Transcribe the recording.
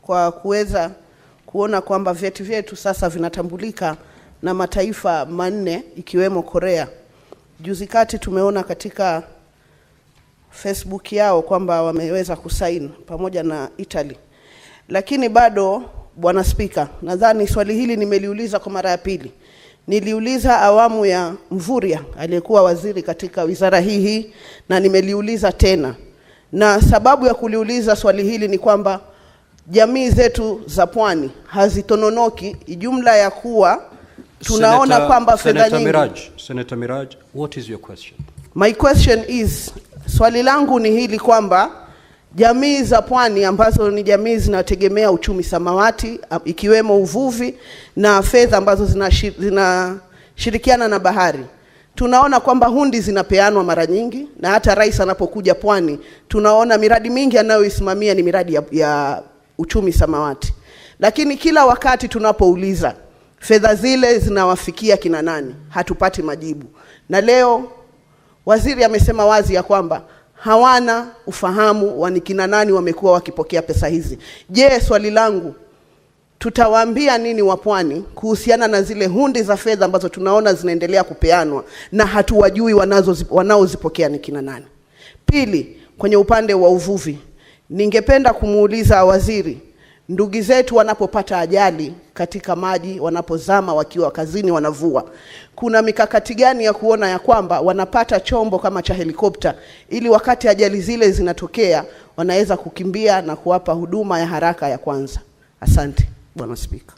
kwa kuweza kuona kwamba vyeti vyetu sasa vinatambulika na mataifa manne ikiwemo Korea. Juzi kati tumeona katika Facebook yao kwamba wameweza kusaini pamoja na Italy. Lakini bado, Bwana Spika, nadhani swali hili nimeliuliza kwa mara ya pili. Niliuliza awamu ya Mvurya aliyekuwa waziri katika wizara hii, na nimeliuliza tena. Na sababu ya kuliuliza swali hili ni kwamba jamii zetu za pwani hazitononoki, jumla ya kuwa tunaona kwamba fedha nyingi. Senator Miraj, what is your question? My question is, swali langu ni hili kwamba jamii za pwani ambazo ni jamii zinategemea uchumi samawati ikiwemo uvuvi na fedha ambazo zinashirikiana na bahari. Tunaona kwamba hundi zinapeanwa mara nyingi, na hata rais anapokuja pwani tunaona miradi mingi anayoisimamia ni miradi ya uchumi samawati. Lakini kila wakati tunapouliza fedha zile zinawafikia kina nani, hatupati majibu. Na leo waziri amesema wazi ya kwamba hawana ufahamu wa ni kina nani wamekuwa wakipokea pesa hizi. Je, swali langu, tutawaambia nini wapwani kuhusiana na zile hundi za fedha ambazo tunaona zinaendelea kupeanwa na hatuwajui wanaozipokea ni kina nani? Pili, kwenye upande wa uvuvi, ningependa kumuuliza waziri, ndugu zetu wanapopata ajali katika maji, wanapozama wakiwa kazini wanavua, kuna mikakati gani ya kuona ya kwamba wanapata chombo kama cha helikopta ili wakati ajali zile zinatokea wanaweza kukimbia na kuwapa huduma ya haraka ya kwanza? Asante, Bwana Spika.